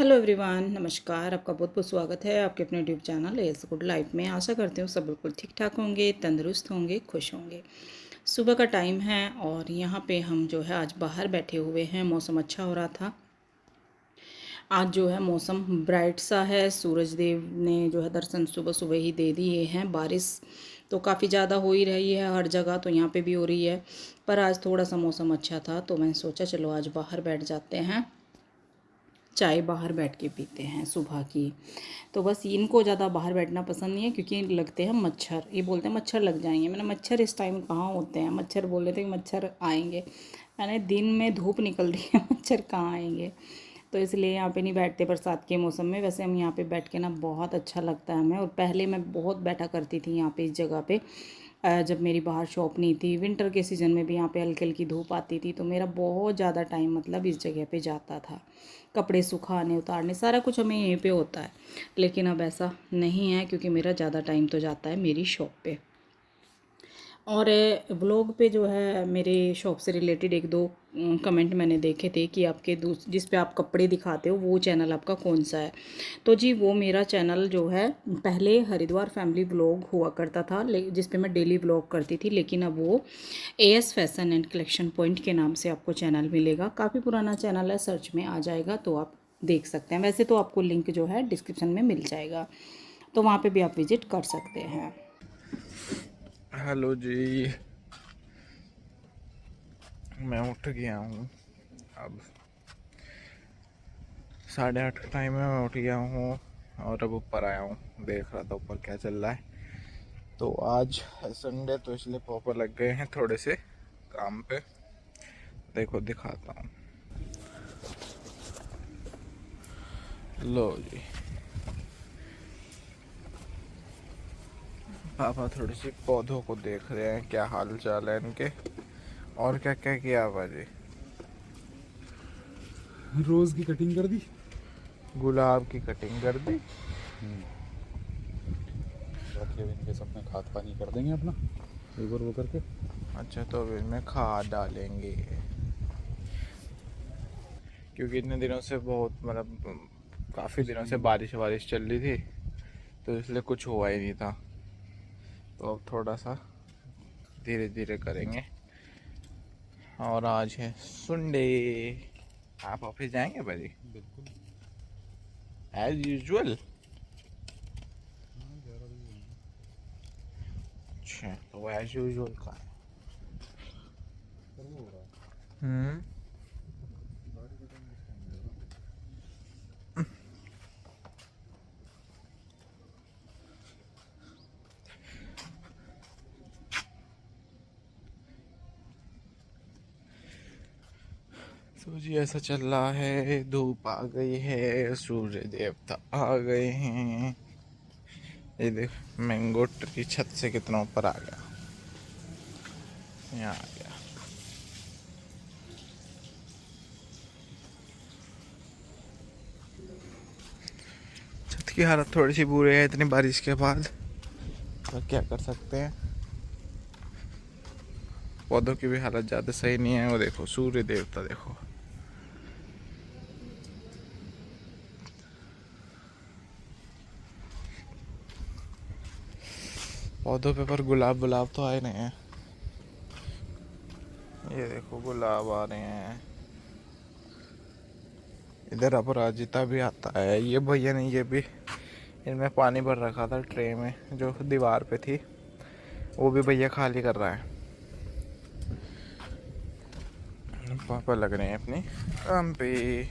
Hello everyone, नमस्कार। आपका बहुत बहुत स्वागत है आपके अपने YouTube channel S good life में। आशा करती हूँ सब बिल्कुल ठीक ठाक होंगे, तंदुरुस्त होंगे, खुश होंगे। सुबह का टाइम है और यहाँ पे हम जो है आज बाहर बैठे हुए हैं। मौसम अच्छा हो रहा था। आज जो है मौसम ब्राइट सा है। सूरज देव ने जो है दर्शन सुबह सुबह ही दे दिए हैं। बारिश तो काफ़ी ज़्यादा हो ही रही है हर जगह, तो यहाँ पे भी हो रही है। पर आज थोड़ा सा मौसम अच्छा था तो मैंने सोचा चलो आज बाहर बैठ जाते हैं, चाय बाहर बैठ के पीते हैं सुबह की। तो बस इनको ज़्यादा बाहर बैठना पसंद नहीं है क्योंकि लगते हैं मच्छर। ये बोलते हैं मच्छर लग जाएंगे। मैंने मच्छर इस टाइम कहाँ होते हैं, मच्छर बोल रहे थे कि मच्छर आएंगे। मैंने दिन में धूप निकल रही है, मच्छर कहाँ आएंगे। तो इसलिए यहाँ पे नहीं बैठते बरसात के मौसम में। वैसे हम यहाँ पे बैठ के ना बहुत अच्छा लगता है हमें। और पहले मैं बहुत बैठा करती थी यहाँ पे इस जगह पे, जब मेरी बाहर शॉप नहीं थी। विंटर के सीज़न में भी यहाँ पे हल्की हल्की धूप आती थी तो मेरा बहुत ज़्यादा टाइम मतलब इस जगह पे जाता था। कपड़े सुखाने उतारने सारा कुछ हमें यहीं पे होता है। लेकिन अब ऐसा नहीं है क्योंकि मेरा ज़्यादा टाइम तो जाता है मेरी शॉप पे। और ब्लॉग पे जो है मेरे शॉप से रिलेटेड एक दो कमेंट मैंने देखे थे कि आपके जिस पे आप कपड़े दिखाते हो वो चैनल आपका कौन सा है। तो जी वो मेरा चैनल जो है पहले हरिद्वार फैमिली व्लॉग हुआ करता था, जिस पे मैं डेली व्लॉग करती थी। लेकिन अब वो as fashion and collection point के नाम से आपको चैनल मिलेगा। काफ़ी पुराना चैनल है, सर्च में आ जाएगा तो आप देख सकते हैं। वैसे तो आपको लिंक जो है डिस्क्रिप्शन में मिल जाएगा, तो वहाँ पे भी आप विजिट कर सकते हैं। हेलो जी, मैं उठ गया हूँ। अब 8:30 का टाइम है, मैं उठ गया हूँ और अब ऊपर आया हूँ। देख रहा था ऊपर क्या चल रहा है। तो आज है संडे तो इसलिए पापा लग गए हैं थोड़े से काम पे। देखो दिखाता हूँ, लो जी। पापा थोड़ी सी पौधों को देख रहे हैं, क्या हाल चाल है इनके और क्या क्या किया पापा जी। रोज की कटिंग कर दी, गुलाब की कटिंग कर दी। बाकी अब इनके सब में खाद पानी कर देंगे अपना एक बार वो करके। अच्छा, तो अब इनमें खाद डालेंगे क्योंकि इतने दिनों से बहुत मतलब काफ़ी दिनों से बारिश चल रही थी तो इसलिए कुछ हुआ ही नहीं था। तो अब थोड़ा सा धीरे धीरे करेंगे। और आज है संडे। आप ऑफिस जाएंगे भाई? बिल्कुल। As usual. हाँ 11 बजे जाएंगे। अच्छा, तो एज यूजुअल का है। पर वो हो रहा है हम्म। गाड़ी का टाइम किस टाइम मिलेगा। तो जी ऐसा चल रहा है। धूप आ गई है, सूर्य देवता आ गए हैं। ये देख, मैंगो ट्री छत से कितना ऊपर आ गया। यहाँ आ गया। छत की हालत थोड़ी सी बुरी है इतनी बारिश के बाद, पर क्या कर सकते हैं। पौधों की भी हालत ज़्यादा सही नहीं है। वो देखो सूर्य देवता देखो। पौधों पे पर गुलाब गुलाब तो आए नहीं हैं। ये देखो गुलाब आ रहे हैं। इधर अपराजिता भी आता है। ये भैया ने ये भी इनमें पानी भर रखा था ट्रे में जो दीवार पे थी, वो भी भैया खाली कर रहा है। पापा लग रहे हैं अपने काम पे।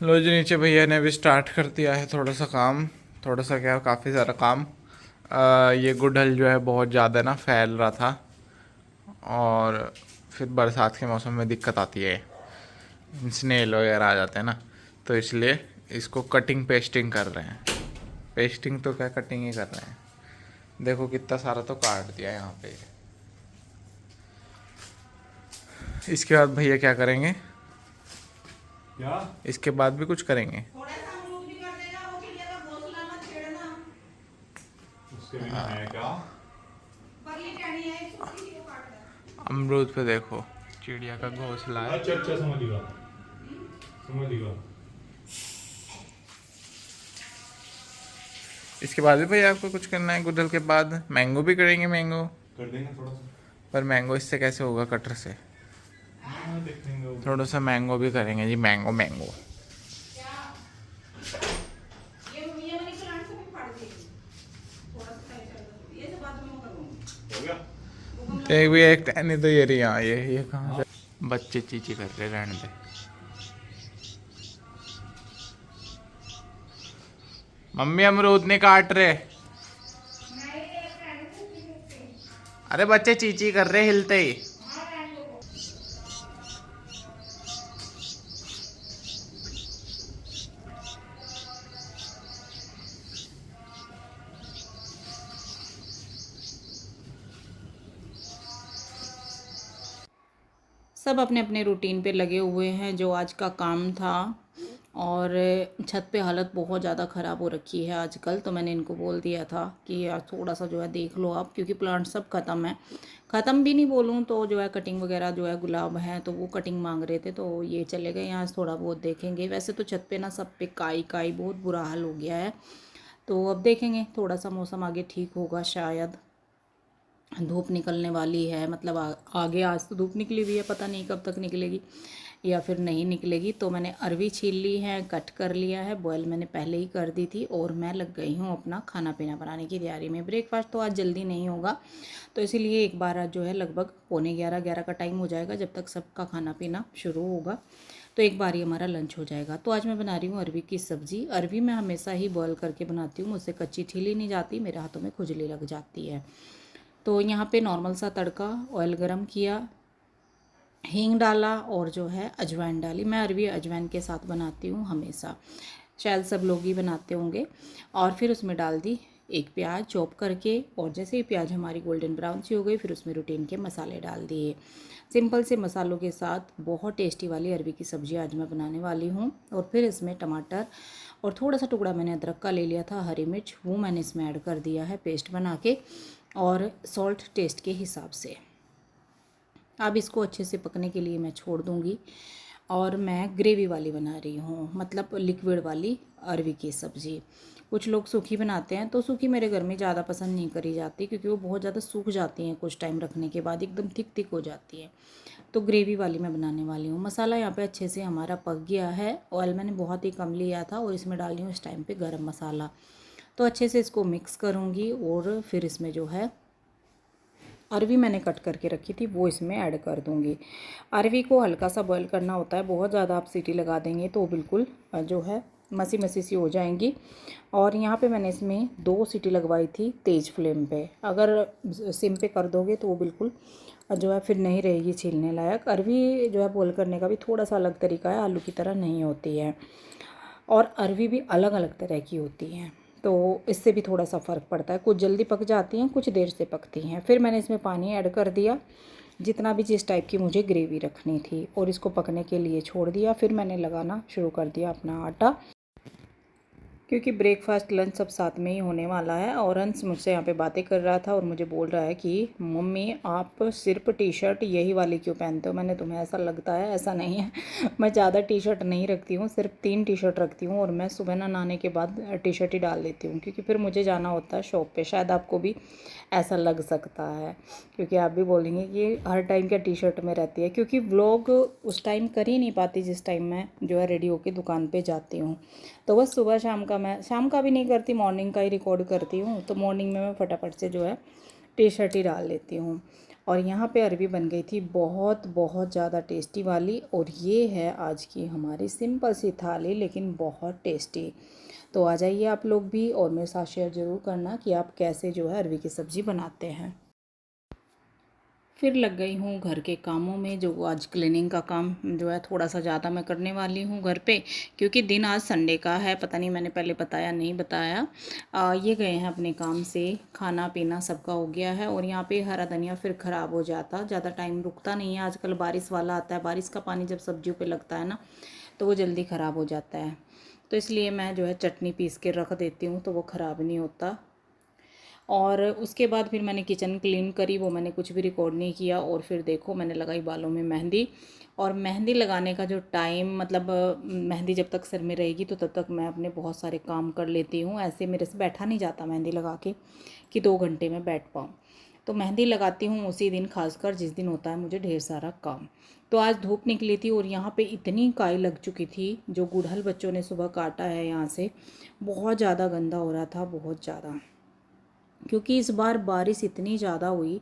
लो जी, नीचे भैया ने भी स्टार्ट कर दिया है थोड़ा सा काम। थोड़ा सा क्या, काफ़ी सारा काम। ये गुड़हल जो है बहुत ज़्यादा ना फैल रहा था और फिर बरसात के मौसम में दिक्कत आती है, स्नेल वगैरह आ जाते हैं ना, तो इसलिए इसको कटिंग पेस्टिंग कर रहे हैं। पेस्टिंग तो क्या, कटिंग ही कर रहे हैं। देखो कितना सारा तो काट दिया यहाँ पे। इसके बाद भैया क्या करेंगे? क्या इसके बाद भी कुछ करेंगे। उसके बिना है क्या। अमरूद पे देखो चिड़िया का घोंसला है। अच्छा अच्छा समझ गया। इसके बाद भी भाई आपको कुछ करना है? गुड़हल के बाद मैंगो भी करेंगे? मैंगो कर देंगे थोड़ा सा। पर मैंगो इससे कैसे होगा? कटर से? हाँ, देखेंगे वो। थोड़ा सा मैंगो भी करेंगे जी। मैंगो मैंगो हो गया। एक भी एक टहनी तो ये रही। हाँ ये कहाँ से? बच्चे चीची कर रहे, रहने दे। मम्मी अमरूद नहीं काट रहे। अरे बच्चे चीची कर रहे हिलते ही। सब अपने अपने रूटीन पे लगे हुए हैं। जो आज का काम था, और छत पे हालत बहुत ज़्यादा ख़राब हो रखी है आजकल। तो मैंने इनको बोल दिया था कि यार थोड़ा सा जो है देख लो आप, क्योंकि प्लांट सब ख़त्म है। ख़त्म भी नहीं बोलूँ तो जो है कटिंग वगैरह जो है गुलाब है तो वो कटिंग मांग रहे थे, तो ये चले गए यहाँ। थोड़ा बहुत देखेंगे। वैसे तो छत पे ना सब पे काई काई बहुत बुरा हाल हो गया है। तो अब देखेंगे, थोड़ा सा मौसम आगे ठीक होगा शायद। धूप निकलने वाली है, मतलब आगे आज तो धूप निकली हुई है, पता नहीं कब तक निकलेगी या फिर नहीं निकलेगी। तो मैंने अरवी छील ली है, कट कर लिया है, बॉयल मैंने पहले ही कर दी थी, और मैं लग गई हूँ अपना खाना पीना बनाने की तैयारी में। ब्रेकफास्ट तो आज जल्दी नहीं होगा, तो इसीलिए एक बार आज जो है लगभग 11:45 का टाइम हो जाएगा जब तक सबका खाना पीना शुरू होगा, तो एक बार ही हमारा लंच हो जाएगा। तो आज मैं बना रही हूँ अरवी की सब्ज़ी। अरवी मैं हमेशा ही बॉयल करके बनाती हूँ, मुझसे कच्ची छीली नहीं जाती, मेरे हाथों में खुजली लग जाती है। तो यहाँ पे नॉर्मल सा तड़का, ऑयल गरम किया, हींग डाला और जो है अजवाइन डाली। मैं अरवी अजवाइन के साथ बनाती हूँ हमेशा, शायद सब लोग ही बनाते होंगे। और फिर उसमें डाल दी एक प्याज चॉप करके, और जैसे ही प्याज हमारी गोल्डन ब्राउन सी हो गई फिर उसमें रूटीन के मसाले डाल दिए। सिंपल से मसालों के साथ बहुत टेस्टी वाली अरवी की सब्ज़ी आज मैं बनाने वाली हूँ। और फिर इसमें टमाटर और थोड़ा सा टुकड़ा मैंने अदरक का ले लिया था, हरी मिर्च, वो मैंने इसमें ऐड कर दिया है पेस्ट बना के, और सॉल्ट टेस्ट के हिसाब से। अब इसको अच्छे से पकने के लिए मैं छोड़ दूँगी। और मैं ग्रेवी वाली बना रही हूँ, मतलब लिक्विड वाली अरवी की सब्ज़ी। कुछ लोग सूखी बनाते हैं, तो सूखी मेरे घर में ज़्यादा पसंद नहीं करी जाती, क्योंकि वो बहुत ज़्यादा सूख जाती हैं, कुछ टाइम रखने के बाद एकदम थिक थिक हो जाती है। तो ग्रेवी वाली मैं बनाने वाली हूँ। मसाला यहाँ पे अच्छे से हमारा पक गया है। ऑयल मैंने बहुत ही कम लिया था, और इसमें डाल रही हूँ इस टाइम पे गरम मसाला। तो अच्छे से इसको मिक्स करूँगी, और फिर इसमें जो है अरवी मैंने कट करके रखी थी वो इसमें ऐड कर दूँगी। अरवी को हल्का सा बॉईल करना होता है, बहुत ज़्यादा आप सीटी लगा देंगे तो बिल्कुल जो है मसी मसी सी हो जाएंगी। और यहाँ पे मैंने इसमें 2 सीटी लगवाई थी तेज़ फ्लेम पे। अगर सिम पे कर दोगे तो वो बिल्कुल जो है फिर नहीं रहेगी छीलने लायक। अरवी जो है बॉईल करने का भी थोड़ा सा अलग तरीका है, आलू की तरह नहीं होती है, और अरवी भी अलग अलग तरह की होती हैं, तो इससे भी थोड़ा सा फ़र्क पड़ता है। कुछ जल्दी पक जाती हैं, कुछ देर से पकती हैं। फिर मैंने इसमें पानी ऐड कर दिया, जितना भी जिस टाइप की मुझे ग्रेवी रखनी थी, और इसको पकने के लिए छोड़ दिया। फिर मैंने लगाना शुरू कर दिया अपना आटा, क्योंकि ब्रेकफास्ट लंच सब साथ में ही होने वाला है। और अंश मुझसे यहाँ पे बातें कर रहा था और मुझे बोल रहा है कि मम्मी आप सिर्फ टी शर्ट यही वाली क्यों पहनते हो? मैंने, तुम्हें ऐसा लगता है? ऐसा नहीं है, मैं ज़्यादा टी शर्ट नहीं रखती हूँ, सिर्फ 3 टी शर्ट रखती हूँ, और मैं सुबह नहाने के बाद टी शर्ट ही डाल देती हूँ, क्योंकि फिर मुझे जाना होता है शॉप पे। शायद आपको भी ऐसा लग सकता है, क्योंकि आप भी बोलेंगे कि हर टाइम क्या टी शर्ट में रहती है, क्योंकि व्लॉग उस टाइम कर ही नहीं पाती जिस टाइम मैं जो है रेडी होकर दुकान पे जाती हूँ। तो बस सुबह शाम का, मैं शाम का भी नहीं करती, मॉर्निंग का ही रिकॉर्ड करती हूँ। तो मॉर्निंग में मैं फटाफट से जो है टी शर्ट ही डाल लेती हूँ। और यहाँ पे अरवी बन गई थी बहुत बहुत ज़्यादा टेस्टी वाली, और ये है आज की हमारी सिंपल सी थाली, लेकिन बहुत टेस्टी। तो आ जाइए आप लोग भी, और मेरे साथ शेयर ज़रूर करना कि आप कैसे जो है अरवी की सब्ज़ी बनाते हैं। फिर लग गई हूँ घर के कामों में, जो आज क्लीनिंग का काम जो है थोड़ा सा ज़्यादा मैं करने वाली हूँ घर पे, क्योंकि दिन आज संडे का है। पता नहीं मैंने पहले बताया नहीं बताया। ये गए हैं अपने काम से, खाना पीना सबका हो गया है। और यहाँ पे हरा धनिया फिर ख़राब हो जाता, ज़्यादा टाइम रुकता नहीं है। आजकल बारिश वाला आता है, बारिश का पानी जब सब्जियों पर लगता है ना तो वो जल्दी ख़राब हो जाता है। तो इसलिए मैं जो है चटनी पीस के रख देती हूँ, तो वो ख़राब नहीं होता। और उसके बाद फिर मैंने किचन क्लीन करी, वो मैंने कुछ भी रिकॉर्ड नहीं किया। और फिर देखो मैंने लगाई बालों में मेहंदी। और मेहंदी लगाने का जो टाइम, मतलब मेहंदी जब तक सर में रहेगी तो तब तक मैं अपने बहुत सारे काम कर लेती हूँ। ऐसे मेरे से बैठा नहीं जाता मेहंदी लगा के कि 2 घंटे में बैठ पाऊँ। तो मेहंदी लगाती हूँ उसी दिन, खासकर जिस दिन होता है मुझे ढेर सारा काम। तो आज धूप निकली थी और यहाँ पे इतनी काई लग चुकी थी, जो गुड़हल बच्चों ने सुबह काटा है यहाँ से, बहुत ज़्यादा गंदा हो रहा था, बहुत ज़्यादा। क्योंकि इस बार बारिश इतनी ज़्यादा हुई,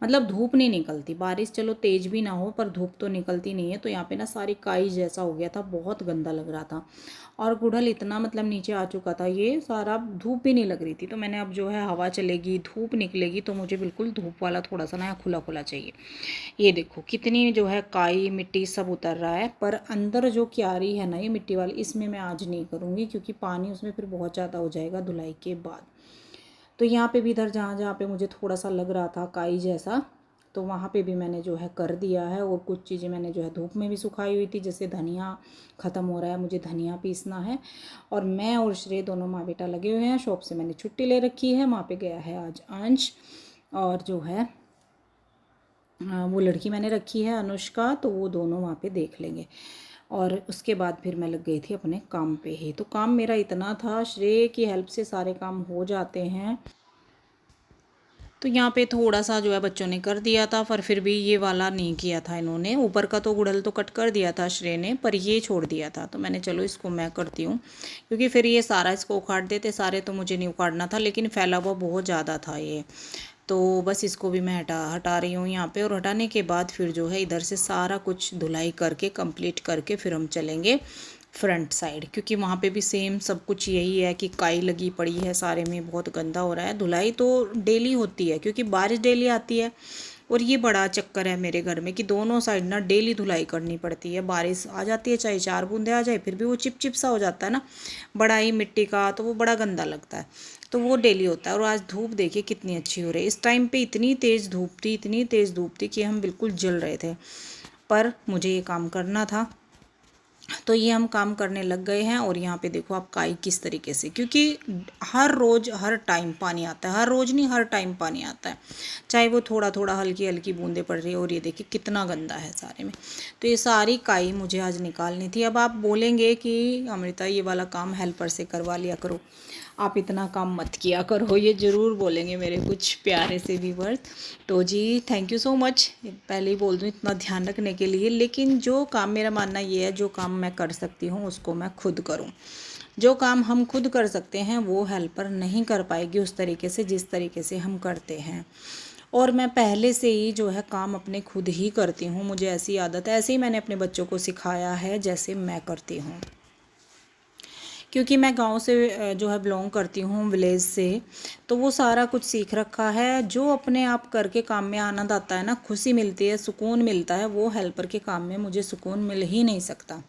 मतलब धूप नहीं निकलती, बारिश चलो तेज़ भी ना हो पर धूप तो निकलती नहीं है। तो यहाँ पे ना सारी काई जैसा हो गया था, बहुत गंदा लग रहा था। और गुड़हल इतना मतलब नीचे आ चुका था, ये सारा धूप भी नहीं लग रही थी। तो मैंने अब जो है हवा चलेगी, धूप निकलेगी तो मुझे बिल्कुल धूप वाला थोड़ा सा ना खुला खुला चाहिए। ये देखो कितनी जो है काई मिट्टी सब उतर रहा है, पर अंदर जो क्यारी है ना ये मिट्टी वाली, इसमें मैं आज नहीं करूँगी क्योंकि पानी उसमें फिर बहुत ज़्यादा हो जाएगा धुलाई के बाद। तो यहाँ पे भी इधर जहाँ जहाँ पे मुझे थोड़ा सा लग रहा था काई जैसा, तो वहाँ पे भी मैंने जो है कर दिया है। और कुछ चीज़ें मैंने जो है धूप में भी सुखाई हुई थी, जैसे धनिया ख़त्म हो रहा है, मुझे धनिया पीसना है। और मैं और श्रेय दोनों माँ बेटा लगे हुए हैं, शॉप से मैंने छुट्टी ले रखी है, वहाँ पे गया है आज अंश। और जो है वो लड़की मैंने रखी है अनुष्का, तो वो दोनों वहाँ पे देख लेंगे। और उसके बाद फिर मैं लग गई थी अपने काम पे ही। तो काम मेरा इतना था, श्रेय की हेल्प से सारे काम हो जाते हैं। तो यहाँ पे थोड़ा सा जो है बच्चों ने कर दिया था, पर फिर भी ये वाला नहीं किया था इन्होंने। ऊपर का तो गुड़हल तो कट कर दिया था श्रेय ने, पर ये छोड़ दिया था। तो मैंने चलो इसको मैं करती हूँ, क्योंकि फिर ये सारा इसको उखाड़ देते, सारे तो मुझे नहीं उखाड़ना था, लेकिन फैला हुआ बहुत ज़्यादा था ये। तो बस इसको भी मैं हटा रही हूँ यहाँ पे। और हटाने के बाद फिर जो है इधर से सारा कुछ धुलाई करके कंप्लीट करके फिर हम चलेंगे फ्रंट साइड, क्योंकि वहाँ पे भी सेम सब कुछ यही है कि काई लगी पड़ी है सारे में, बहुत गंदा हो रहा है। धुलाई तो डेली होती है क्योंकि बारिश डेली आती है। और ये बड़ा चक्कर है मेरे घर में कि दोनों साइड ना डेली धुलाई करनी पड़ती है। बारिश आ जाती है चाहे 4 बूंदे आ जाए, फिर भी वो चिप चिप सा हो जाता है ना बड़ा ही मिट्टी का, तो वो बड़ा गंदा लगता है। तो वो डेली होता है। और आज धूप देखिए कितनी अच्छी हो रही है। इस टाइम पे इतनी तेज़ धूप थी, इतनी तेज़ धूप थी कि हम बिल्कुल जल रहे थे, पर मुझे ये काम करना था। तो ये हम काम करने लग गए हैं। और यहाँ पे देखो आप काई किस तरीके से, क्योंकि हर रोज़ हर टाइम पानी आता है, हर रोज़ नहीं हर टाइम पानी आता है, चाहे वो थोड़ा थोड़ा हल्की हल्की बूंदें पड़ रही है। और ये देखिए कितना गंदा है सारे में। तो ये सारी काई मुझे आज निकालनी थी। अब आप बोलेंगे कि अमृता ये वाला काम हेल्पर से करवा लिया करो, आप इतना काम मत किया करो, ये ज़रूर बोलेंगे मेरे कुछ प्यारे से व्यूअर्स। तो जी थैंक यू सो मच, पहले ही बोल दूँ इतना ध्यान रखने के लिए। लेकिन जो काम, मेरा मानना ये है, जो काम मैं कर सकती हूँ उसको मैं खुद करूँ। जो काम हम खुद कर सकते हैं वो हेल्पर नहीं कर पाएगी उस तरीके से जिस तरीके से हम करते हैं। और मैं पहले से ही जो है काम अपने खुद ही करती हूँ, मुझे ऐसी आदत है, ऐसे ही मैंने अपने बच्चों को सिखाया है जैसे मैं करती हूँ। क्योंकि मैं गांव से जो है बिलोंग करती हूँ, विलेज से, तो वो सारा कुछ सीख रखा है। जो अपने आप करके काम में आनंद आता है ना, खुशी मिलती है, सुकून मिलता है, वो हेल्पर के काम में मुझे सुकून मिल ही नहीं सकता।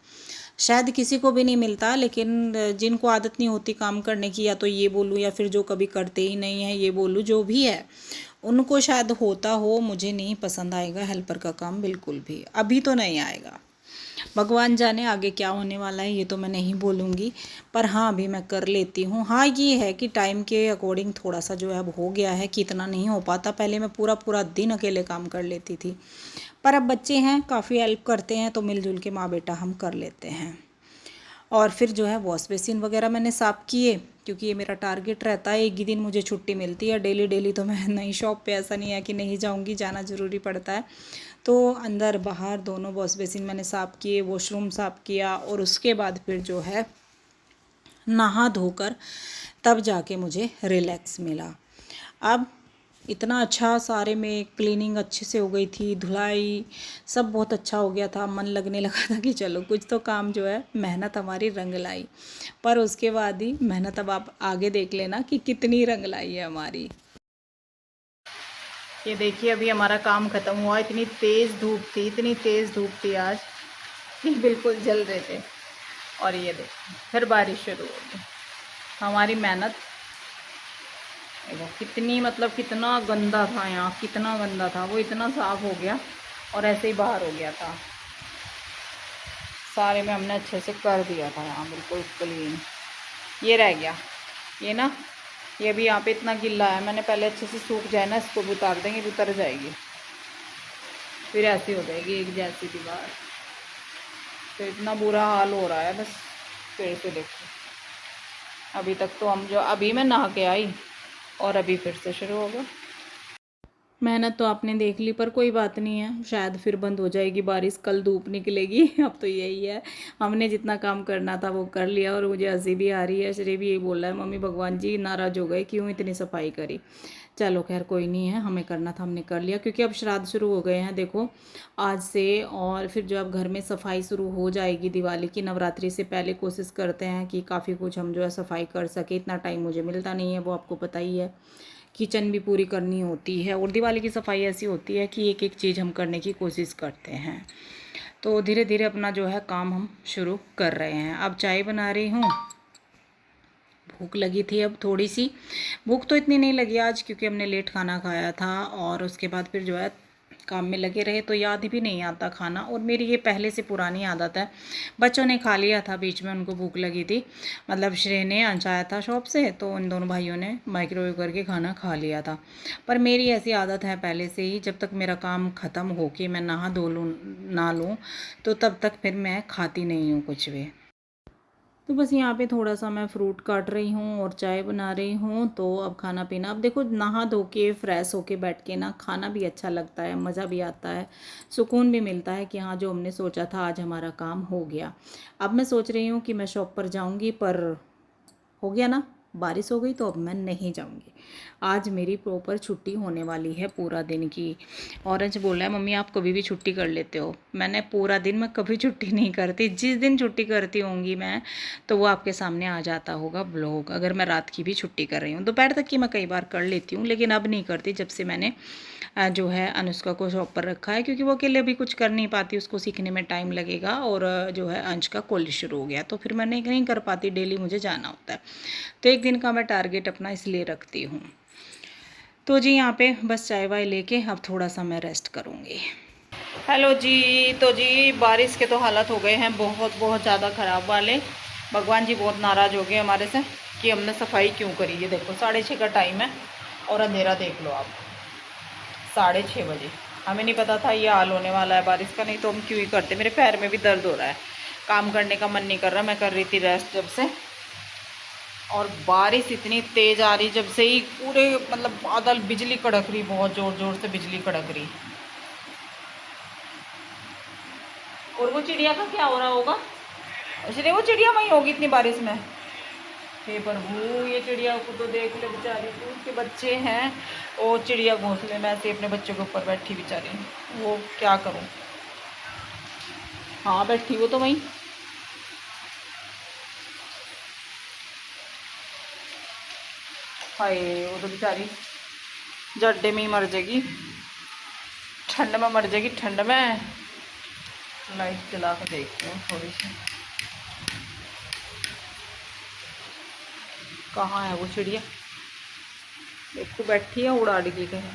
शायद किसी को भी नहीं मिलता, लेकिन जिनको आदत नहीं होती काम करने की, या तो ये बोलूँ या फिर जो कभी करते ही नहीं है ये बोलूँ, जो भी है उनको शायद होता हो। मुझे नहीं पसंद आएगा हेल्पर का काम बिल्कुल भी, अभी तो नहीं आएगा। भगवान जाने आगे क्या होने वाला है, ये तो मैं नहीं बोलूँगी, पर हाँ अभी मैं कर लेती हूँ। हाँ ये है कि टाइम के अकॉर्डिंग थोड़ा सा जो है अब हो गया है कि इतना नहीं हो पाता। पहले मैं पूरा पूरा दिन अकेले काम कर लेती थी, पर अब बच्चे हैं, काफ़ी हेल्प करते हैं, तो मिलजुल के माँ बेटा हम कर लेते हैं। और फिर जो है वॉश बेसिन वगैरह मैंने साफ़ किए, क्योंकि ये मेरा टारगेट रहता है। एक ही दिन मुझे छुट्टी मिलती है, डेली डेली तो मैं नई शॉप पे, ऐसा नहीं है कि नहीं जाऊंगी, जाना ज़रूरी पड़ता है। तो अंदर बाहर दोनों वॉश बेसिन मैंने साफ़ किए, वॉशरूम साफ़ किया, और उसके बाद फिर जो है नहा धोकर तब जाके मुझे रिलैक्स मिला। अब इतना अच्छा, सारे में क्लीनिंग अच्छे से हो गई थी, धुलाई सब बहुत अच्छा हो गया था। मन लगने लगा था कि चलो कुछ तो काम जो है, मेहनत हमारी रंग लाई। पर उसके बाद ही मेहनत, अब आप आगे देख लेना कि कितनी रंग लाई है हमारी। ये देखिए अभी हमारा काम ख़त्म हुआ। इतनी तेज़ धूप थी, इतनी तेज़ धूप थी आज कि बिल्कुल जल रहे थे। और ये देखिए फिर बारिश शुरू हो गई। हमारी मेहनत देखो कितनी, मतलब कितना गंदा था यहाँ, कितना गंदा था, वो इतना साफ़ हो गया और ऐसे ही बाहर हो गया था। सारे में हमने अच्छे से कर दिया था यहाँ, बिल्कुल क्लीन। ये रह गया, ये ना ये भी यहाँ पे इतना गिल्ला है, मैंने पहले अच्छे से सूख जाए ना, इसको भी उतार देंगे, भी उतर जाएगी, फिर ऐसी हो जाएगी एक जैसी दीवार। तो इतना बुरा हाल हो रहा है बस। फिर से देखो, अभी तक तो हम जो अभी मैं नहा के आई और अभी फिर से शुरू होगा। मेहनत तो आपने देख ली, पर कोई बात नहीं है, शायद फिर बंद हो जाएगी बारिश, कल धूप निकलेगी। अब तो यही है, हमने जितना काम करना था वो कर लिया। और मुझे हंसी भी आ रही है, श्री भी यही बोल रहा है, मम्मी भगवान जी नाराज़ हो गए, क्यों इतनी सफाई करी। चलो खैर कोई नहीं है, हमें करना था हमने कर लिया, क्योंकि अब श्राद्ध शुरू हो गए हैं देखो आज से। और फिर जो अब घर में सफाई शुरू हो जाएगी दिवाली की, नवरात्रि से पहले कोशिश करते हैं कि काफ़ी कुछ हम जो है सफाई कर सके। इतना टाइम मुझे मिलता नहीं है, वो आपको पता ही है, किचन भी पूरी करनी होती है। और दिवाली की सफाई ऐसी होती है कि एक एक चीज़ हम करने की कोशिश करते हैं। तो धीरे धीरे अपना जो है काम हम शुरू कर रहे हैं। अब चाय बना रही हूँ, भूख लगी थी अब थोड़ी सी। भूख तो इतनी नहीं लगी आज, क्योंकि हमने लेट खाना खाया था और उसके बाद फिर जो है काम में लगे रहे, तो याद भी नहीं आता खाना। और मेरी ये पहले से पुरानी आदत है, बच्चों ने खा लिया था बीच में, उनको भूख लगी थी, मतलब श्रेय ने अंश आया था शॉप से, तो इन दोनों भाइयों ने माइक्रोवेव करके खाना खा लिया था। पर मेरी ऐसी आदत है पहले से ही, जब तक मेरा काम ख़त्म हो के मैं नहा धो लूँ ना लूँ, तो तब तक फिर मैं खाती नहीं हूँ कुछ भी। तो बस यहाँ पे थोड़ा सा मैं फ्रूट काट रही हूँ और चाय बना रही हूँ। तो अब खाना पीना, अब देखो नहा धो के फ्रेश होके बैठ के ना खाना भी अच्छा लगता है, मज़ा भी आता है, सुकून भी मिलता है कि हाँ जो हमने सोचा था आज हमारा काम हो गया। अब मैं सोच रही हूँ कि मैं शॉप पर जाऊँगी, पर हो गया ना, बारिश हो गई, तो अब मैं नहीं जाऊंगी। आज मेरी प्रॉपर छुट्टी होने वाली है पूरा दिन की। ऑरेंज बोल रहा है मम्मी आप कभी भी छुट्टी कर लेते हो। मैंने पूरा दिन मैं कभी छुट्टी नहीं करती, जिस दिन छुट्टी करती होंगी मैं, तो वो आपके सामने आ जाता होगा ब्लॉग। अगर मैं रात की भी छुट्टी कर रही हूँ, दोपहर तक की मैं कई बार कर लेती हूँ, लेकिन अब नहीं करती जब से मैंने जो है अनुष्का को शॉप पर रखा है, क्योंकि वो अकेले भी कुछ कर नहीं पाती, उसको सीखने में टाइम लगेगा। और जो है अंश का कॉलेज शुरू हो गया, तो फिर मैं नहीं कर पाती, डेली मुझे जाना होता है। तो एक दिन का मैं टारगेट अपना इसलिए रखती हूँ। तो जी यहाँ पे बस चाय वाय लेके अब थोड़ा सा मैं रेस्ट करूँगी। हेलो जी, तो जी बारिश के तो हालत हो गए हैं बहुत बहुत ज़्यादा ख़राब वाले। भगवान जी बहुत नाराज़ हो गए हमारे से कि हमने सफाई क्यों करी। ये देखो 6:30 का टाइम है और अंधेरा देख लो आप, 6:30 बजे। हमें नहीं पता था ये हाल होने वाला है बारिश का, नहीं तो हम क्यों ही करते। मेरे पैर में भी दर्द हो रहा है, काम करने का मन नहीं कर रहा। मैं कर रही थी रेस्ट जब से, और बारिश इतनी तेज़ आ रही जब से ही, पूरे मतलब बादल, बिजली कड़क रही, बहुत ज़ोर ज़ोर से बिजली कड़क रही। और वो चिड़िया का क्या हो रहा होगा, इसलिए वो चिड़िया वहीं होगी इतनी बारिश में। हे प्रभु, ये चिड़िया को तो देख ले बेचारी, उसके बच्चे हैं और चिड़िया घोंसले में ऐसे अपने बच्चों के ऊपर बैठी बेचारी, वो क्या करूं। हाँ बैठी वो तो वहीं। हाय वो तो बेचारी जड्डे में ही मर जाएगी, ठंड में मर जाएगी, ठंड में। लाइट जला कर देखती हूँ थोड़ी सी, कहाँ है वो चिड़िया। एक तो बैठी है उड़ा डिगी कहीं,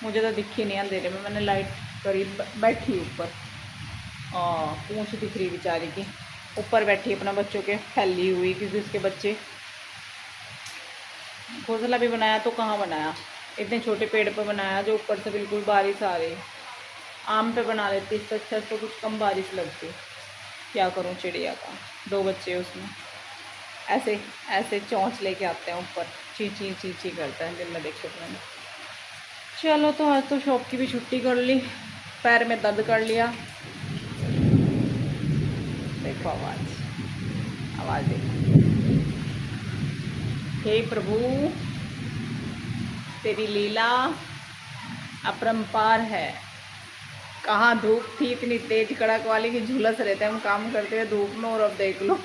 मुझे तो दिखी नहीं अंधेरे में, मैंने लाइट करी, बैठी ऊपर। पूंछ दिख रही बेचारी की, ऊपर बैठी अपना बच्चों के फैली हुई, क्योंकि उसके बच्चे। घोंसला भी बनाया तो कहाँ बनाया, इतने छोटे पेड़ पर बनाया जो ऊपर से बिल्कुल बारिश आ रही। आम पे बना लेती, इससे अच्छा तो कुछ कम बारिश लगती। क्या करूँ, चिड़िया का 2 बच्चे उसमें ऐसे ऐसे चोंच लेके आते हैं ऊपर, ची ची ची ची करते हैं। दिन में देखो मैंने। चलो तो आज तो शॉप की भी छुट्टी कर ली, पैर में दर्द कर लिया। देखो आवाज़ देखो। हे प्रभु तेरी लीला अपरंपार है। कहाँ धूप थी इतनी तेज कड़क वाली कि झुलस रहे थे हम काम करते हुए धूप में, और अब देख लो